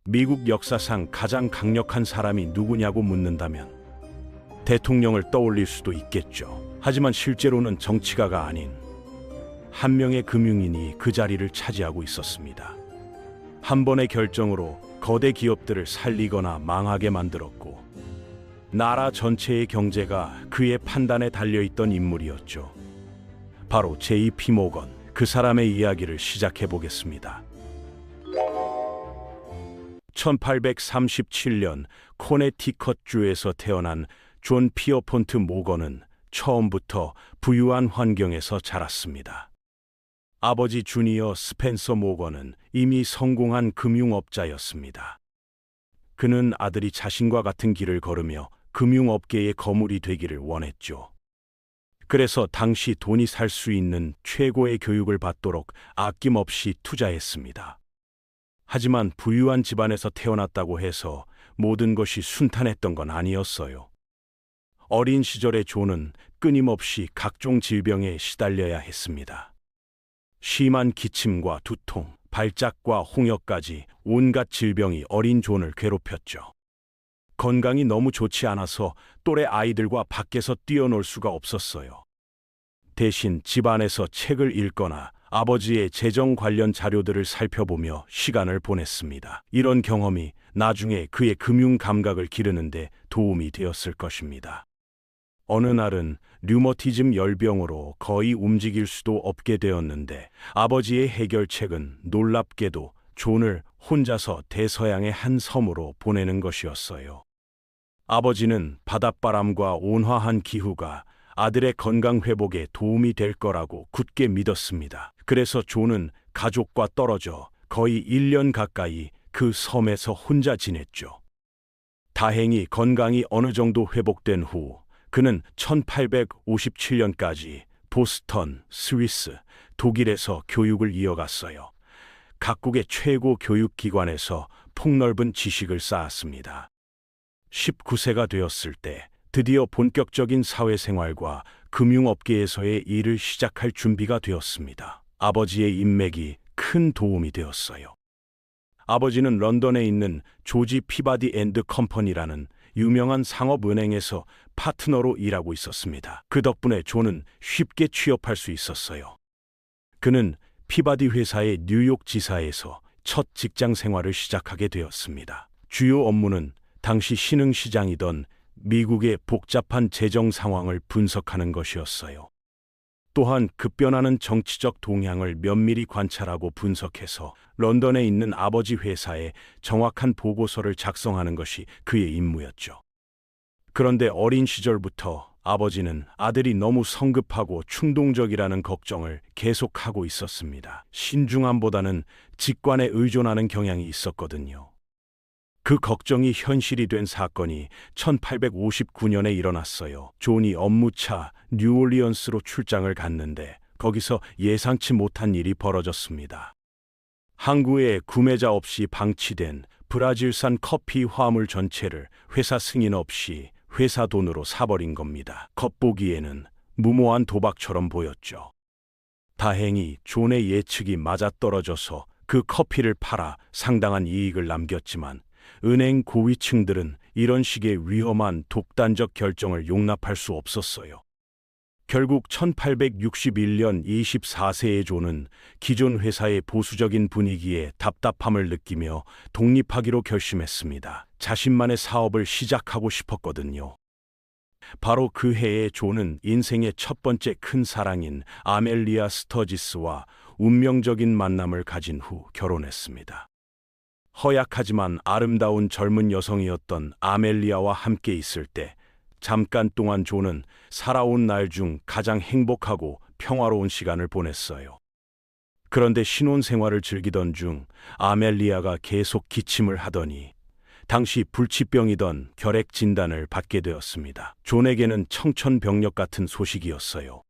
미국 역사상 가장 강력한 사람이 누구냐고 묻는다면 대통령을 떠올릴 수도 있겠죠. 하지만 실제로는 정치가가 아닌 한 명의 금융인이 그 자리를 차지하고 있었습니다. 한 번의 결정으로 거대 기업들을 살리거나 망하게 만들었고 나라 전체의 경제가 그의 판단에 달려있던 인물이었죠. 바로 J.P. 모건, 그 사람의 이야기를 시작해 보겠습니다. 1837년 코네티컷주에서 태어난 존 피어폰트 모건은 처음부터 부유한 환경에서 자랐습니다. 아버지 주니어 스펜서 모건은 이미 성공한 금융업자였습니다. 그는 아들이 자신과 같은 길을 걸으며 금융업계의 거물이 되기를 원했죠. 그래서 당시 돈이 살 수 있는 최고의 교육을 받도록 아낌없이 투자했습니다. 하지만 부유한 집안에서 태어났다고 해서 모든 것이 순탄했던 건 아니었어요. 어린 시절의 존은 끊임없이 각종 질병에 시달려야 했습니다. 심한 기침과 두통, 발작과 홍역까지 온갖 질병이 어린 존을 괴롭혔죠. 건강이 너무 좋지 않아서 또래 아이들과 밖에서 뛰어놀 수가 없었어요. 대신 집안에서 책을 읽거나 아버지의 재정 관련 자료들을 살펴보며 시간을 보냈습니다. 이런 경험이 나중에 그의 금융 감각을 기르는데 도움이 되었을 것입니다. 어느 날은 류머티즘 열병으로 거의 움직일 수도 없게 되었는데 아버지의 해결책은 놀랍게도 존을 혼자서 대서양의 한 섬으로 보내는 것이었어요. 아버지는 바닷바람과 온화한 기후가 아들의 건강 회복에 도움이 될 거라고 굳게 믿었습니다. 그래서 존은 가족과 떨어져 거의 1년 가까이 그 섬에서 혼자 지냈죠. 다행히 건강이 어느 정도 회복된 후 그는 1857년까지 보스턴, 스위스, 독일에서 교육을 이어갔어요. 각국의 최고 교육기관에서 폭넓은 지식을 쌓았습니다. 19세가 되었을 때 드디어 본격적인 사회생활과 금융업계에서의 일을 시작할 준비가 되었습니다. 아버지의 인맥이 큰 도움이 되었어요. 아버지는 런던에 있는 조지 피바디 앤드 컴퍼니라는 유명한 상업은행에서 파트너로 일하고 있었습니다. 그 덕분에 존은 쉽게 취업할 수 있었어요. 그는 피바디 회사의 뉴욕 지사에서 첫 직장 생활을 시작하게 되었습니다. 주요 업무는 당시 신흥시장이던 미국의 복잡한 재정 상황을 분석하는 것이었어요. 또한 급변하는 정치적 동향을 면밀히 관찰하고 분석해서 런던에 있는 아버지 회사에 정확한 보고서를 작성하는 것이 그의 임무였죠. 그런데 어린 시절부터 아버지는 아들이 너무 성급하고 충동적이라는 걱정을 계속하고 있었습니다. 신중함보다는 직관에 의존하는 경향이 있었거든요. 그 걱정이 현실이 된 사건이 1859년에 일어났어요. 존이 업무차 뉴올리언스로 출장을 갔는데 거기서 예상치 못한 일이 벌어졌습니다. 항구에 구매자 없이 방치된 브라질산 커피 화물 전체를 회사 승인 없이 회사 돈으로 사버린 겁니다. 겉보기에는 무모한 도박처럼 보였죠. 다행히 존의 예측이 맞아떨어져서 그 커피를 팔아 상당한 이익을 남겼지만 은행 고위층들은 이런 식의 위험한 독단적 결정을 용납할 수 없었어요. 결국 1861년 24세의 존은 기존 회사의 보수적인 분위기에 답답함을 느끼며 독립하기로 결심했습니다. 자신만의 사업을 시작하고 싶었거든요. 바로 그 해에 존은 인생의 첫 번째 큰 사랑인 아멜리아 스터지스와 운명적인 만남을 가진 후 결혼했습니다. 허약하지만 아름다운 젊은 여성이었던 아멜리아와 함께 있을 때 잠깐 동안 존은 살아온 날 중 가장 행복하고 평화로운 시간을 보냈어요. 그런데 신혼생활을 즐기던 중 아멜리아가 계속 기침을 하더니 당시 불치병이던 결핵 진단을 받게 되었습니다. 존에게는 청천벽력 같은 소식이었어요.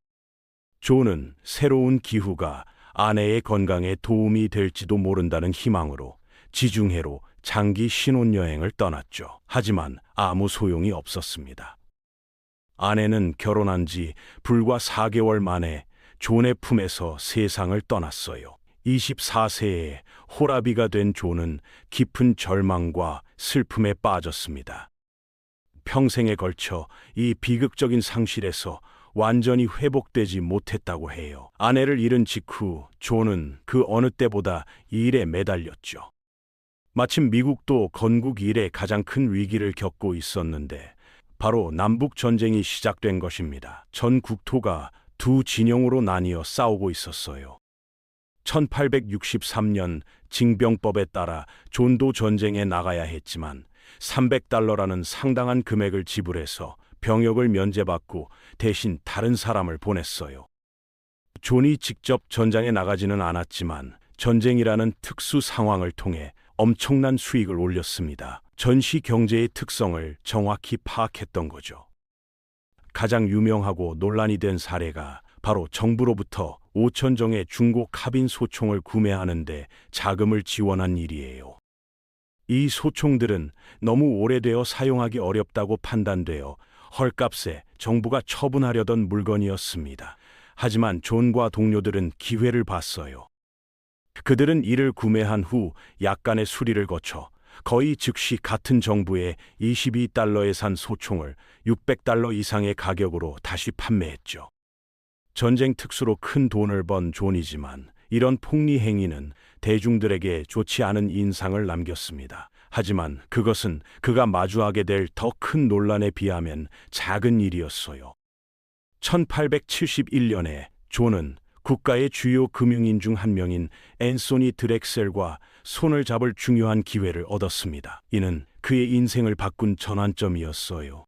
존은 새로운 기후가 아내의 건강에 도움이 될지도 모른다는 희망으로 지중해로 장기 신혼여행을 떠났죠. 하지만 아무 소용이 없었습니다. 아내는 결혼한 지 불과 4개월 만에 존의 품에서 세상을 떠났어요. 24세에 호라비가 된 존은 깊은 절망과 슬픔에 빠졌습니다. 평생에 걸쳐 이 비극적인 상실에서 완전히 회복되지 못했다고 해요. 아내를 잃은 직후 존은 그 어느 때보다 일에 매달렸죠. 마침 미국도 건국 이래 가장 큰 위기를 겪고 있었는데 바로 남북 전쟁이 시작된 것입니다. 전 국토가 두 진영으로 나뉘어 싸우고 있었어요. 1863년 징병법에 따라 존도 전쟁에 나가야 했지만 $300라는 상당한 금액을 지불해서 병역을 면제받고 대신 다른 사람을 보냈어요. 존이 직접 전장에 나가지는 않았지만 전쟁이라는 특수 상황을 통해 엄청난 수익을 올렸습니다. 전시 경제의 특성을 정확히 파악했던 거죠. 가장 유명하고 논란이 된 사례가 바로 정부로부터 5,000정의 중고 카빈 소총을 구매하는데 자금을 지원한 일이에요. 이 소총들은 너무 오래되어 사용하기 어렵다고 판단되어 헐값에 정부가 처분하려던 물건이었습니다. 하지만 존과 동료들은 기회를 봤어요. 그들은 이를 구매한 후 약간의 수리를 거쳐 거의 즉시 같은 정부의 $22에 산 소총을 $600 이상의 가격으로 다시 판매했죠. 전쟁 특수로 큰 돈을 번 존이지만 이런 폭리 행위는 대중들에게 좋지 않은 인상을 남겼습니다. 하지만 그것은 그가 마주하게 될 더 큰 논란에 비하면 작은 일이었어요. 1871년에 존은 국가의 주요 금융인 중 한 명인 앤소니 드렉셀과 손을 잡을 중요한 기회를 얻었습니다. 이는 그의 인생을 바꾼 전환점이었어요.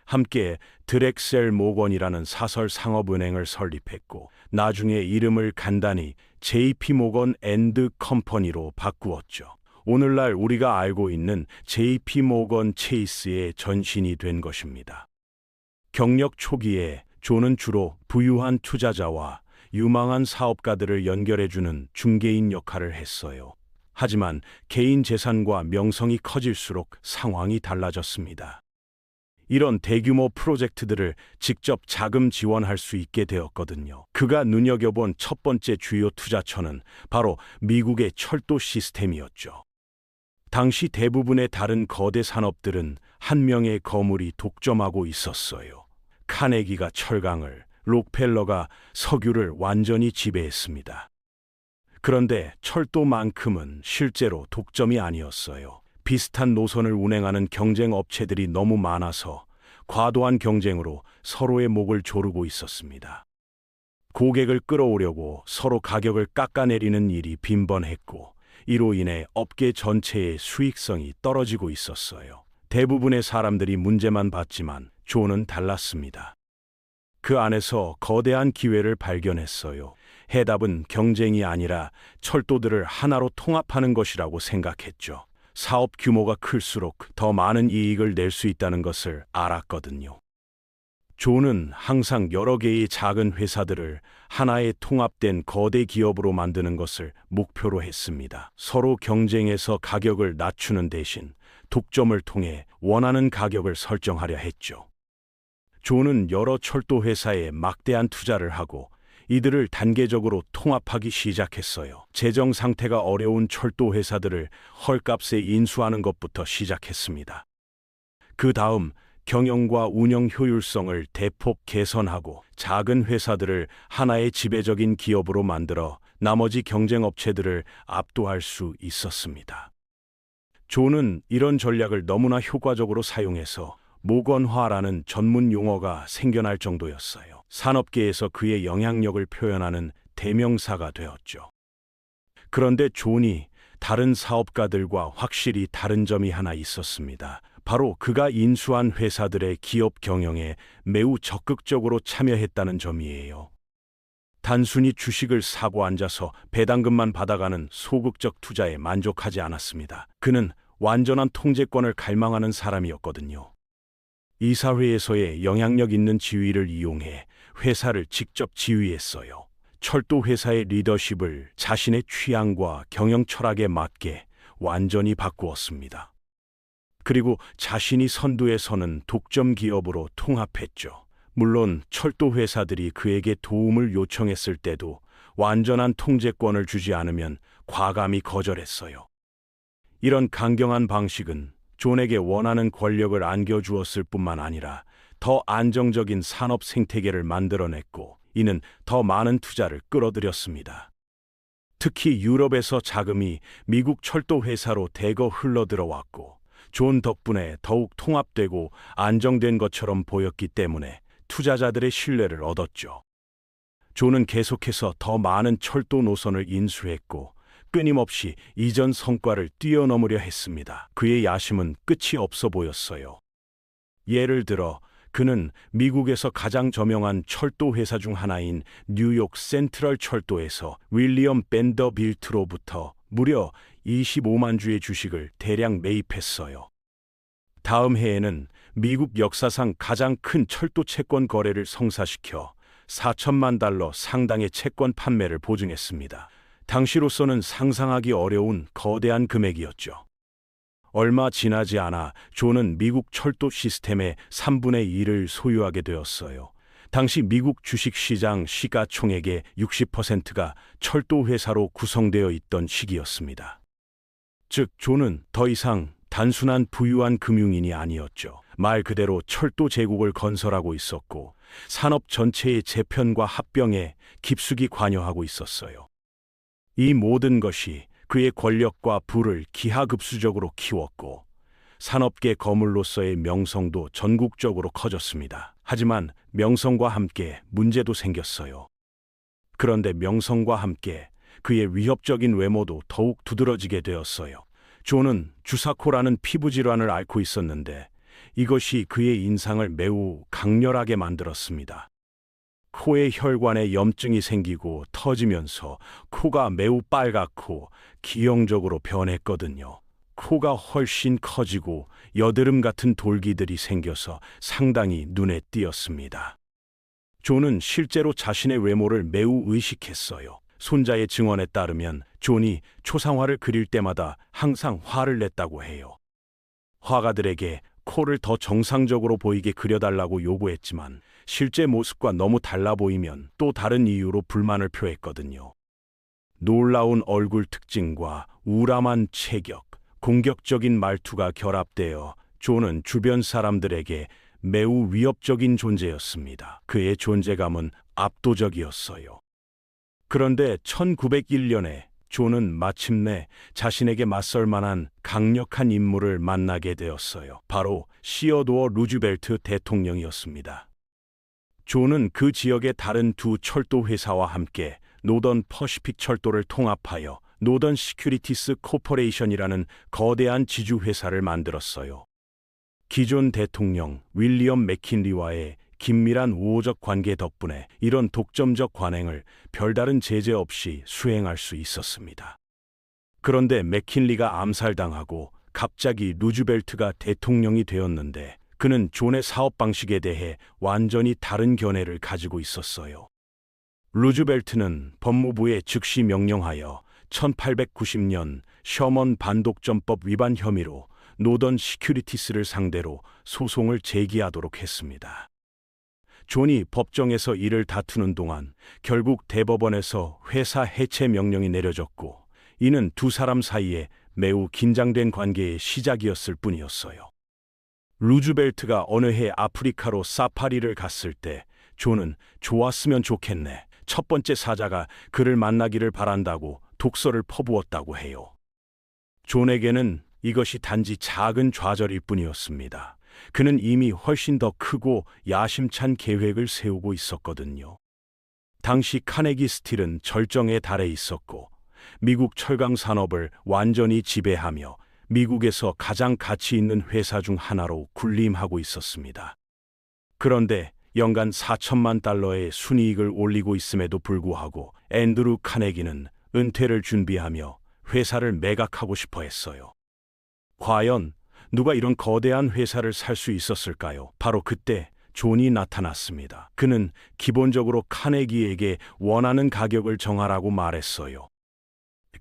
함께 드렉셀 모건이라는 사설 상업은행을 설립했고 나중에 이름을 간단히 JP 모건 앤드 컴퍼니로 바꾸었죠. 오늘날 우리가 알고 있는 JP 모건 체이스의 전신이 된 것입니다. 경력 초기에 존은 주로 부유한 투자자와 유망한 사업가들을 연결해주는 중개인 역할을 했어요. 하지만 개인 재산과 명성이 커질수록 상황이 달라졌습니다. 이런 대규모 프로젝트들을 직접 자금 지원할 수 있게 되었거든요. 그가 눈여겨본 첫 번째 주요 투자처는 바로 미국의 철도 시스템이었죠. 당시 대부분의 다른 거대 산업들은 한 명의 거물이 독점하고 있었어요. 카네기가 철강을, 록펠러가 석유를 완전히 지배했습니다. 그런데 철도만큼은 실제로 독점이 아니었어요. 비슷한 노선을 운행하는 경쟁 업체들이 너무 많아서 과도한 경쟁으로 서로의 목을 조르고 있었습니다. 고객을 끌어오려고 서로 가격을 깎아내리는 일이 빈번했고 이로 인해 업계 전체의 수익성이 떨어지고 있었어요. 대부분의 사람들이 문제만 봤지만 존은 달랐습니다. 그 안에서 거대한 기회를 발견했어요. 해답은 경쟁이 아니라 철도들을 하나로 통합하는 것이라고 생각했죠. 사업 규모가 클수록 더 많은 이익을 낼 수 있다는 것을 알았거든요. 존은 항상 여러 개의 작은 회사들을 하나의 통합된 거대 기업으로 만드는 것을 목표로 했습니다. 서로 경쟁해서 가격을 낮추는 대신 독점을 통해 원하는 가격을 설정하려 했죠. 존은 여러 철도 회사에 막대한 투자를 하고 이들을 단계적으로 통합하기 시작했어요. 재정 상태가 어려운 철도 회사들을 헐값에 인수하는 것부터 시작했습니다. 그 다음 경영과 운영 효율성을 대폭 개선하고 작은 회사들을 하나의 지배적인 기업으로 만들어 나머지 경쟁 업체들을 압도할 수 있었습니다. 존은 이런 전략을 너무나 효과적으로 사용해서 모건화라는 전문 용어가 생겨날 정도였어요. 산업계에서 그의 영향력을 표현하는 대명사가 되었죠. 그런데 존이 다른 사업가들과 확실히 다른 점이 하나 있었습니다. 바로 그가 인수한 회사들의 기업 경영에 매우 적극적으로 참여했다는 점이에요. 단순히 주식을 사고 앉아서 배당금만 받아가는 소극적 투자에 만족하지 않았습니다. 그는 완전한 통제권을 갈망하는 사람이었거든요. 이사회에서의 영향력 있는 지위를 이용해 회사를 직접 지휘했어요. 철도 회사의 리더십을 자신의 취향과 경영 철학에 맞게 완전히 바꾸었습니다. 그리고 자신이 선두에 서는 독점 기업으로 통합했죠. 물론 철도 회사들이 그에게 도움을 요청했을 때도 완전한 통제권을 주지 않으면 과감히 거절했어요. 이런 강경한 방식은 존에게 원하는 권력을 안겨주었을 뿐만 아니라 더 안정적인 산업 생태계를 만들어냈고, 이는 더 많은 투자를 끌어들였습니다. 특히 유럽에서 자금이 미국 철도 회사로 대거 흘러들어왔고, 존 덕분에 더욱 통합되고 안정된 것처럼 보였기 때문에 투자자들의 신뢰를 얻었죠. 존은 계속해서 더 많은 철도 노선을 인수했고, 끊임없이 이전 성과를 뛰어넘으려 했습니다. 그의 야심은 끝이 없어 보였어요. 예를 들어 그는 미국에서 가장 저명한 철도 회사 중 하나인 뉴욕 센트럴 철도에서 윌리엄 밴더빌트로부터 무려 25만 주의 주식을 대량 매입했어요. 다음 해에는 미국 역사상 가장 큰 철도 채권 거래를 성사시켜 4천만 달러 상당의 채권 판매를 보증했습니다. 당시로서는 상상하기 어려운 거대한 금액이었죠. 얼마 지나지 않아 존은 미국 철도 시스템의 3분의 1을 소유하게 되었어요. 당시 미국 주식시장 시가총액의 60%가 철도 회사로 구성되어 있던 시기였습니다. 즉, 존은 더 이상 단순한 부유한 금융인이 아니었죠. 말 그대로 철도 제국을 건설하고 있었고, 산업 전체의 재편과 합병에 깊숙이 관여하고 있었어요. 이 모든 것이 그의 권력과 부를 기하급수적으로 키웠고, 산업계 거물로서의 명성도 전국적으로 커졌습니다. 하지만 명성과 함께 문제도 생겼어요. 그런데 명성과 함께 그의 위협적인 외모도 더욱 두드러지게 되었어요. 존은 주사코라는 피부질환을 앓고 있었는데, 이것이 그의 인상을 매우 강렬하게 만들었습니다. 코의 혈관에 염증이 생기고 터지면서 코가 매우 빨갛고 기형적으로 변했거든요. 코가 훨씬 커지고 여드름 같은 돌기들이 생겨서 상당히 눈에 띄었습니다. 존은 실제로 자신의 외모를 매우 의식했어요. 손자의 증언에 따르면 존이 초상화를 그릴 때마다 항상 화를 냈다고 해요. 화가들에게 코를 더 정상적으로 보이게 그려달라고 요구했지만 실제 모습과 너무 달라 보이면 또 다른 이유로 불만을 표했거든요. 놀라운 얼굴 특징과 우람한 체격, 공격적인 말투가 결합되어 존은 주변 사람들에게 매우 위협적인 존재였습니다. 그의 존재감은 압도적이었어요. 그런데 1901년에 존은 마침내 자신에게 맞설 만한 강력한 인물을 만나게 되었어요. 바로 시어도어 루즈벨트 대통령이었습니다. 존은 그 지역의 다른 두 철도 회사와 함께 노던 퍼시픽 철도를 통합하여 노던 시큐리티스 코퍼레이션이라는 거대한 지주 회사를 만들었어요. 기존 대통령 윌리엄 맥킨리와의 긴밀한 우호적 관계 덕분에 이런 독점적 관행을 별다른 제재 없이 수행할 수 있었습니다. 그런데 맥킨리가 암살당하고 갑자기 루즈벨트가 대통령이 되었는데, 그는 존의 사업 방식에 대해 완전히 다른 견해를 가지고 있었어요. 루즈벨트는 법무부에 즉시 명령하여 1890년 셔먼 반독점법 위반 혐의로 노던 시큐리티스를 상대로 소송을 제기하도록 했습니다. 존이 법정에서 이를 다투는 동안 결국 대법원에서 회사 해체 명령이 내려졌고, 이는 두 사람 사이에 매우 긴장된 관계의 시작이었을 뿐이었어요. 루즈벨트가 어느 해 아프리카로 사파리를 갔을 때 존은 좋았으면 좋겠네, 첫 번째 사자가 그를 만나기를 바란다고 독서를 퍼부었다고 해요. 존에게는 이것이 단지 작은 좌절일 뿐이었습니다. 그는 이미 훨씬 더 크고 야심찬 계획을 세우고 있었거든요. 당시 카네기 스틸은 절정에 달해 있었고, 미국 철강 산업을 완전히 지배하며 미국에서 가장 가치 있는 회사 중 하나로 군림하고 있었습니다. 그런데 연간 4천만 달러의 순이익을 올리고 있음에도 불구하고 앤드루 카네기는 은퇴를 준비하며 회사를 매각하고 싶어 했어요. 과연 누가 이런 거대한 회사를 살 수 있었을까요? 바로 그때 존이 나타났습니다. 그는 기본적으로 카네기에게 원하는 가격을 정하라고 말했어요.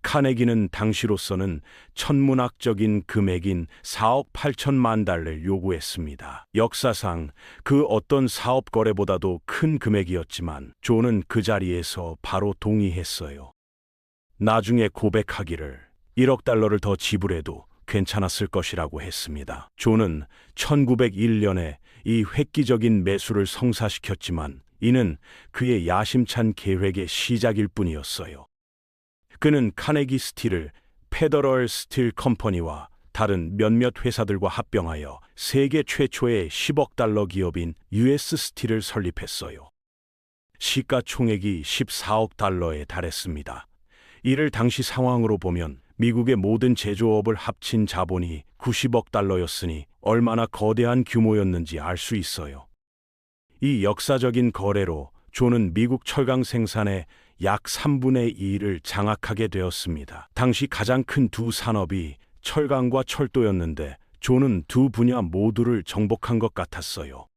카네기는 당시로서는 천문학적인 금액인 4억 8천만 달러를 요구했습니다. 역사상 그 어떤 사업 거래보다도 큰 금액이었지만 존은 그 자리에서 바로 동의했어요. 나중에 고백하기를 1억 달러를 더 지불해도 괜찮았을 것이라고 했습니다. 존은 1901년에 이 획기적인 매수를 성사시켰지만 이는 그의 야심찬 계획의 시작일 뿐이었어요. 그는 카네기 스틸을 페더럴 스틸 컴퍼니와 다른 몇몇 회사들과 합병하여 세계 최초의 10억 달러 기업인 US 스틸을 설립했어요. 시가총액이 14억 달러에 달했습니다. 이를 당시 상황으로 보면 미국의 모든 제조업을 합친 자본이 90억 달러였으니 얼마나 거대한 규모였는지 알 수 있어요. 이 역사적인 거래로 존은 미국 철강 생산의 약 3분의 2를 장악하게 되었습니다. 당시 가장 큰 두 산업이 철강과 철도였는데 존은 두 분야 모두를 정복한 것 같았어요.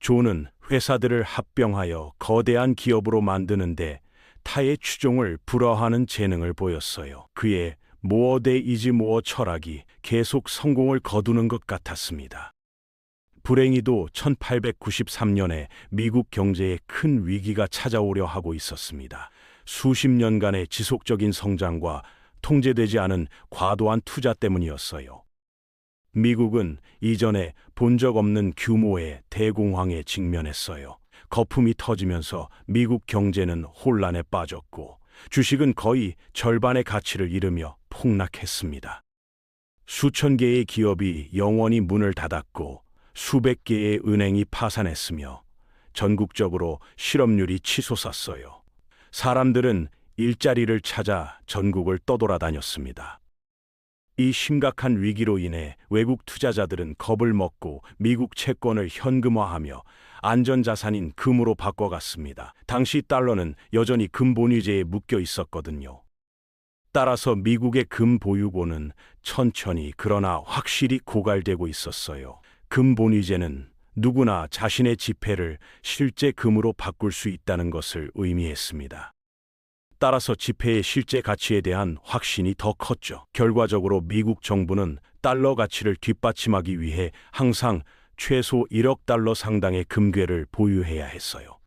존은 회사들을 합병하여 거대한 기업으로 만드는데 타의 추종을 불허하는 재능을 보였어요. 그의 모어 대 이즈 모어 철학이 계속 성공을 거두는 것 같았습니다. 불행히도 1893년에 미국 경제에 큰 위기가 찾아오려 하고 있었습니다. 수십 년간의 지속적인 성장과 통제되지 않은 과도한 투자 때문이었어요. 미국은 이전에 본 적 없는 규모의 대공황에 직면했어요. 거품이 터지면서 미국 경제는 혼란에 빠졌고 주식은 거의 절반의 가치를 잃으며 폭락했습니다. 수천 개의 기업이 영원히 문을 닫았고 수백 개의 은행이 파산했으며 전국적으로 실업률이 치솟았어요. 사람들은 일자리를 찾아 전국을 떠돌아다녔습니다. 이 심각한 위기로 인해 외국 투자자들은 겁을 먹고 미국 채권을 현금화하며 안전자산인 금으로 바꿔갔습니다. 당시 달러는 여전히 금 본위제에 묶여 있었거든요. 따라서 미국의 금 보유고는 천천히 그러나 확실히 고갈되고 있었어요. 금 본위제는 누구나 자신의 지폐를 실제 금으로 바꿀 수 있다는 것을 의미했습니다. 따라서 지폐의 실제 가치에 대한 확신이 더 컸죠. 결과적으로 미국 정부는 달러 가치를 뒷받침하기 위해 항상 최소 1억 달러 상당의 금괴를 보유해야 했어요.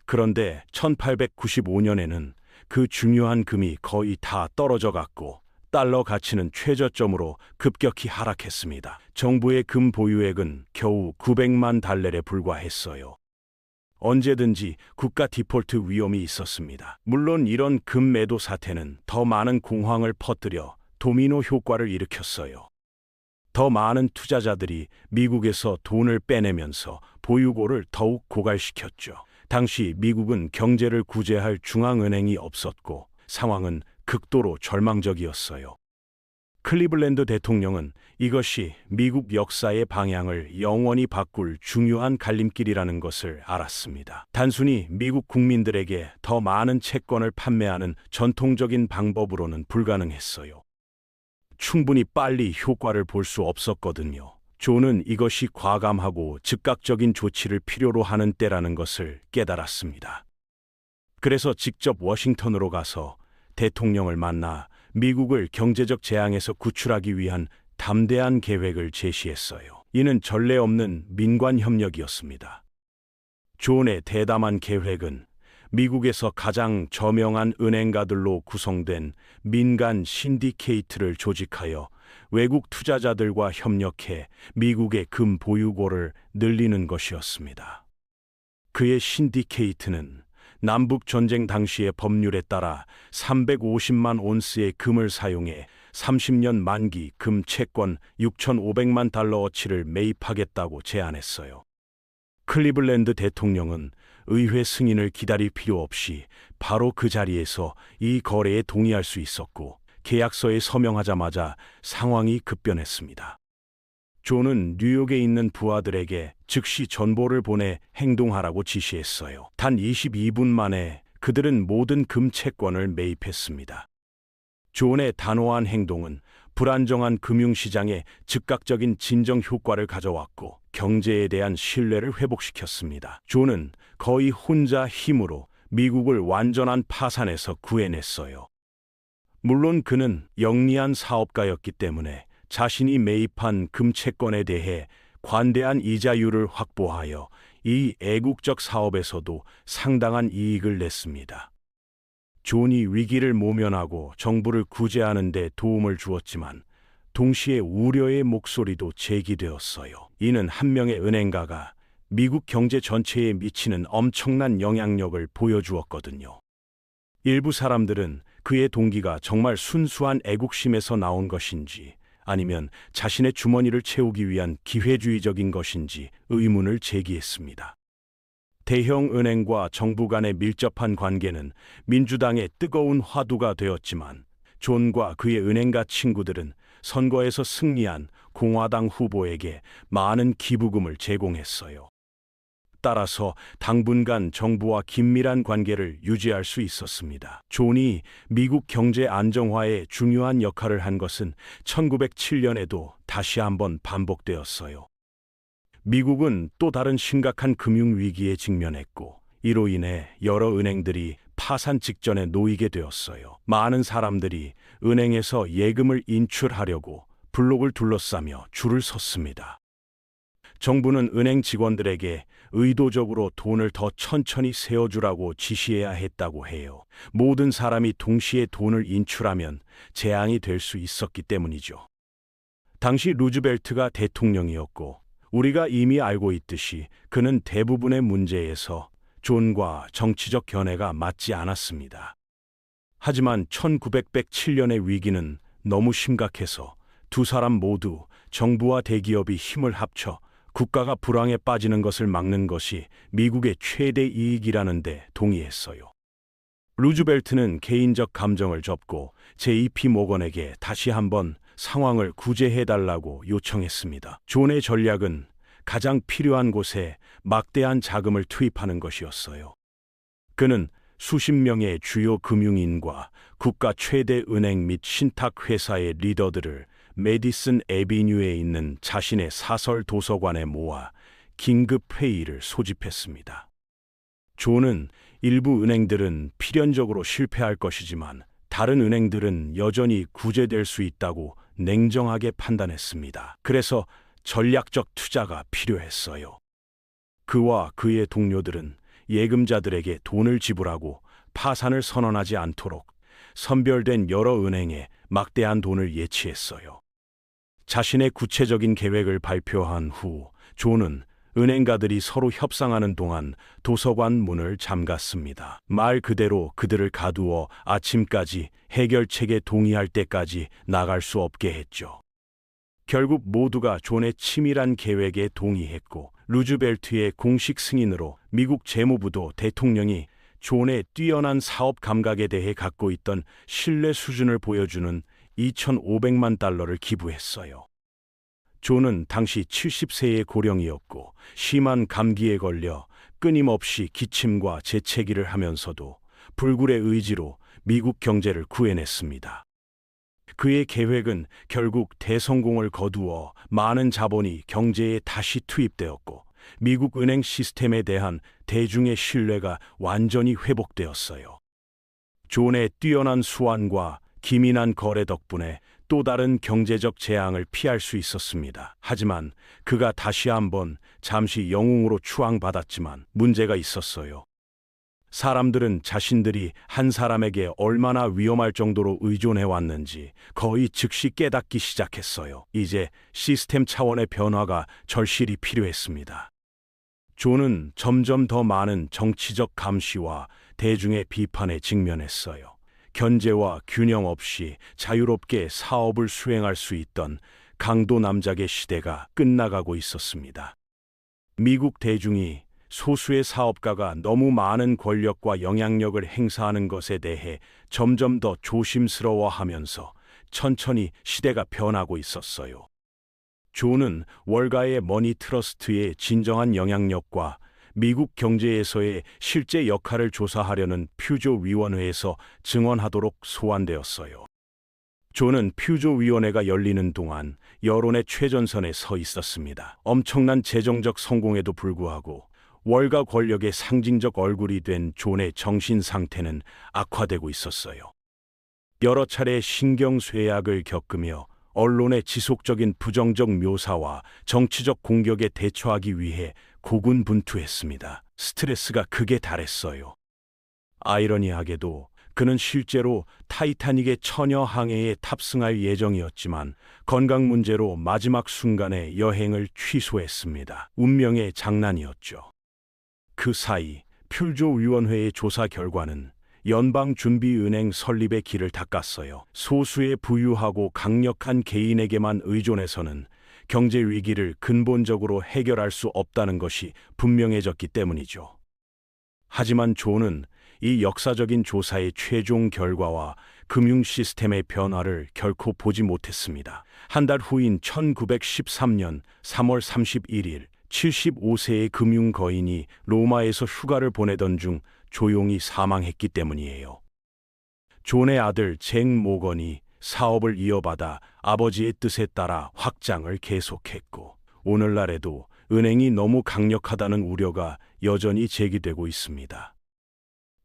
그런데 1895년에는 그 중요한 금이 거의 다 떨어져 갔고 달러 가치는 최저점으로 급격히 하락했습니다. 정부의 금 보유액은 겨우 900만 달러에 불과했어요. 언제든지 국가 디폴트 위험이 있었습니다. 물론 이런 금 매도 사태는 더 많은 공황을 퍼뜨려 도미노 효과를 일으켰어요. 더 많은 투자자들이 미국에서 돈을 빼내면서 보유고를 더욱 고갈시켰죠. 당시 미국은 경제를 구제할 중앙은행이 없었고 상황은 극도로 절망적이었어요. 클리블랜드 대통령은 이것이 미국 역사의 방향을 영원히 바꿀 중요한 갈림길이라는 것을 알았습니다. 단순히 미국 국민들에게 더 많은 채권을 판매하는 전통적인 방법으로는 불가능했어요. 충분히 빨리 효과를 볼 수 없었거든요. 존은 이것이 과감하고 즉각적인 조치를 필요로 하는 때라는 것을 깨달았습니다. 그래서 직접 워싱턴으로 가서 대통령을 만나 미국을 경제적 재앙에서 구출하기 위한 담대한 계획을 제시했어요. 이는 전례 없는 민관 협력이었습니다. 존의 대담한 계획은 미국에서 가장 저명한 은행가들로 구성된 민간 신디케이트를 조직하여 외국 투자자들과 협력해 미국의 금 보유고를 늘리는 것이었습니다. 그의 신디케이트는 남북 전쟁 당시의 법률에 따라 350만 온스의 금을 사용해 30년 만기 금 채권 6,500만 달러어치를 매입하겠다고 제안했어요. 클리블랜드 대통령은 의회 승인을 기다릴 필요 없이 바로 그 자리에서 이 거래에 동의할 수 있었고 계약서에 서명하자마자 상황이 급변했습니다. 존은 뉴욕에 있는 부하들에게 즉시 전보를 보내 행동하라고 지시했어요. 단 22분 만에 그들은 모든 금 채권을 매입했습니다. 존의 단호한 행동은 불안정한 금융시장에 즉각적인 진정 효과를 가져왔고 경제에 대한 신뢰를 회복시켰습니다. 존은 거의 혼자 힘으로 미국을 완전한 파산에서 구해냈어요. 물론 그는 영리한 사업가였기 때문에 자신이 매입한 금채권에 대해 관대한 이자율을 확보하여 이 애국적 사업에서도 상당한 이익을 냈습니다. 존이 위기를 모면하고 정부를 구제하는 데 도움을 주었지만 동시에 우려의 목소리도 제기되었어요. 이는 한 명의 은행가가 미국 경제 전체에 미치는 엄청난 영향력을 보여주었거든요. 일부 사람들은 그의 동기가 정말 순수한 애국심에서 나온 것인지 아니면 자신의 주머니를 채우기 위한 기회주의적인 것인지 의문을 제기했습니다. 대형 은행과 정부 간의 밀접한 관계는 민주당의 뜨거운 화두가 되었지만 존과 그의 은행가 친구들은 선거에서 승리한 공화당 후보에게 많은 기부금을 제공했어요. 따라서 당분간 정부와 긴밀한 관계를 유지할 수 있었습니다. 존이 미국 경제 안정화에 중요한 역할을 한 것은 1907년에도 다시 한번 반복되었어요. 미국은 또 다른 심각한 금융위기에 직면했고 이로 인해 여러 은행들이 파산 직전에 놓이게 되었어요. 많은 사람들이 은행에서 예금을 인출하려고 블록을 둘러싸며 줄을 섰습니다. 정부는 은행 직원들에게 의도적으로 돈을 더 천천히 세어주라고 지시해야 했다고 해요. 모든 사람이 동시에 돈을 인출하면 재앙이 될 수 있었기 때문이죠. 당시 루즈벨트가 대통령이었고 우리가 이미 알고 있듯이 그는 대부분의 문제에서 존과 정치적 견해가 맞지 않았습니다. 하지만 1907년의 위기는 너무 심각해서 두 사람 모두 정부와 대기업이 힘을 합쳐 국가가 불황에 빠지는 것을 막는 것이 미국의 최대 이익이라는 데 동의했어요. 루즈벨트는 개인적 감정을 접고 J.P. 모건에게 다시 한번 상황을 구제해달라고 요청했습니다. 존의 전략은 가장 필요한 곳에 막대한 자금을 투입하는 것이었어요. 그는 수십 명의 주요 금융인과 국가 최대 은행 및 신탁회사의 리더들을 메디슨 애비뉴에 있는 자신의 사설 도서관에 모아 긴급 회의를 소집했습니다. 존은 일부 은행들은 필연적으로 실패할 것이지만 다른 은행들은 여전히 구제될 수 있다고 냉정하게 판단했습니다. 그래서 전략적 투자가 필요했어요. 그와 그의 동료들은 예금자들에게 돈을 지불하고 파산을 선언하지 않도록 선별된 여러 은행에 막대한 돈을 예치했어요. 자신의 구체적인 계획을 발표한 후 존은 은행가들이 서로 협상하는 동안 도서관 문을 잠갔습니다. 말 그대로 그들을 가두어 아침까지 해결책에 동의할 때까지 나갈 수 없게 했죠. 결국 모두가 존의 치밀한 계획에 동의했고 루즈벨트의 공식 승인으로 미국 재무부도 대통령이 존의 뛰어난 사업 감각에 대해 갖고 있던 신뢰 수준을 보여주는 2,500만 달러를 기부했어요. 존은 당시 70세의 고령이었고 심한 감기에 걸려 끊임없이 기침과 재채기를 하면서도 불굴의 의지로 미국 경제를 구해냈습니다. 그의 계획은 결국 대성공을 거두어 많은 자본이 경제에 다시 투입되었고 미국 은행 시스템에 대한 대중의 신뢰가 완전히 회복되었어요. 존의 뛰어난 수완과 기민한 거래 덕분에 또 다른 경제적 재앙을 피할 수 있었습니다. 하지만 그가 다시 한번 잠시 영웅으로 추앙받았지만 문제가 있었어요. 사람들은 자신들이 한 사람에게 얼마나 위험할 정도로 의존해왔는지 거의 즉시 깨닫기 시작했어요. 이제 시스템 차원의 변화가 절실히 필요했습니다. 존은 점점 더 많은 정치적 감시와 대중의 비판에 직면했어요. 견제와 균형 없이 자유롭게 사업을 수행할 수 있던 강도 남작의 시대가 끝나가고 있었습니다. 미국 대중이 소수의 사업가가 너무 많은 권력과 영향력을 행사하는 것에 대해 점점 더 조심스러워하면서 천천히 시대가 변하고 있었어요. 존은 월가의 머니 트러스트의 진정한 영향력과 미국 경제에서의 실제 역할을 조사하려는 퓨조 위원회에서 증언하도록 소환되었어요. 존은 퓨조 위원회가 열리는 동안 여론의 최전선에 서 있었습니다. 엄청난 재정적 성공에도 불구하고 월가 권력의 상징적 얼굴이 된 존의 정신 상태는 악화되고 있었어요. 여러 차례 신경쇠약을 겪으며 언론의 지속적인 부정적 묘사와 정치적 공격에 대처하기 위해 고군분투했습니다. 스트레스가 극에 달했어요. 아이러니하게도 그는 실제로 타이타닉의 처녀 항해에 탑승할 예정이었지만 건강 문제로 마지막 순간에 여행을 취소했습니다. 운명의 장난이었죠. 그 사이 퓰조위원회의 조사 결과는 연방준비은행 설립의 길을 닦았어요. 소수의 부유하고 강력한 개인에게만 의존해서는 경제 위기를 근본적으로 해결할 수 없다는 것이 분명해졌기 때문이죠. 하지만 존은 이 역사적인 조사의 최종 결과와 금융 시스템의 변화를 결코 보지 못했습니다. 한 달 후인 1913년 3월 31일 75세의 금융 거인이 로마에서 휴가를 보내던 중 조용히 사망했기 때문이에요. 존의 아들 잭 모건이 사업을 이어받아 아버지의 뜻에 따라 확장을 계속했고, 오늘날에도 은행이 너무 강력하다는 우려가 여전히 제기되고 있습니다.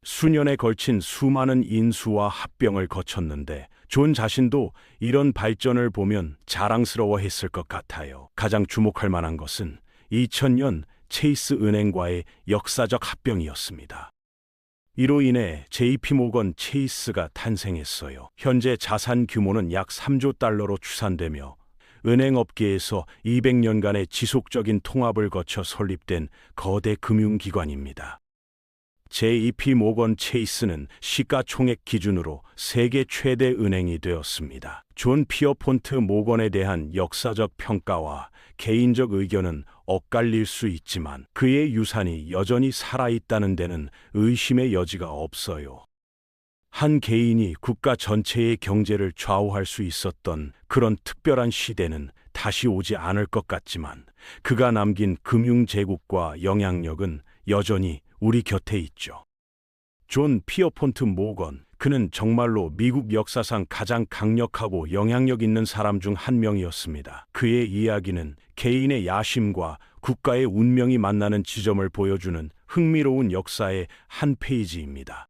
수년에 걸친 수많은 인수와 합병을 거쳤는데 존 자신도 이런 발전을 보면 자랑스러워했을 것 같아요. 가장 주목할 만한 것은 2000년 체이스 은행과의 역사적 합병이었습니다. 이로 인해 JP모건 체이스가 탄생했어요. 현재 자산 규모는 약 3조 달러로 추산되며 은행업계에서 200년간의 지속적인 통합을 거쳐 설립된 거대 금융기관입니다. JP모건 체이스는 시가총액 기준으로 세계 최대 은행이 되었습니다. 존 피어폰트 모건에 대한 역사적 평가와 개인적 의견은 엇갈릴 수 있지만 그의 유산이 여전히 살아있다는 데는 의심의 여지가 없어요. 한 개인이 국가 전체의 경제를 좌우할 수 있었던 그런 특별한 시대는 다시 오지 않을 것 같지만 그가 남긴 금융 제국과 영향력은 여전히 우리 곁에 있죠. 존 피어폰트 모건, 그는 정말로 미국 역사상 가장 강력하고 영향력 있는 사람 중 한 명이었습니다. 그의 이야기는 개인의 야심과 국가의 운명이 만나는 지점을 보여주는 흥미로운 역사의 한 페이지입니다.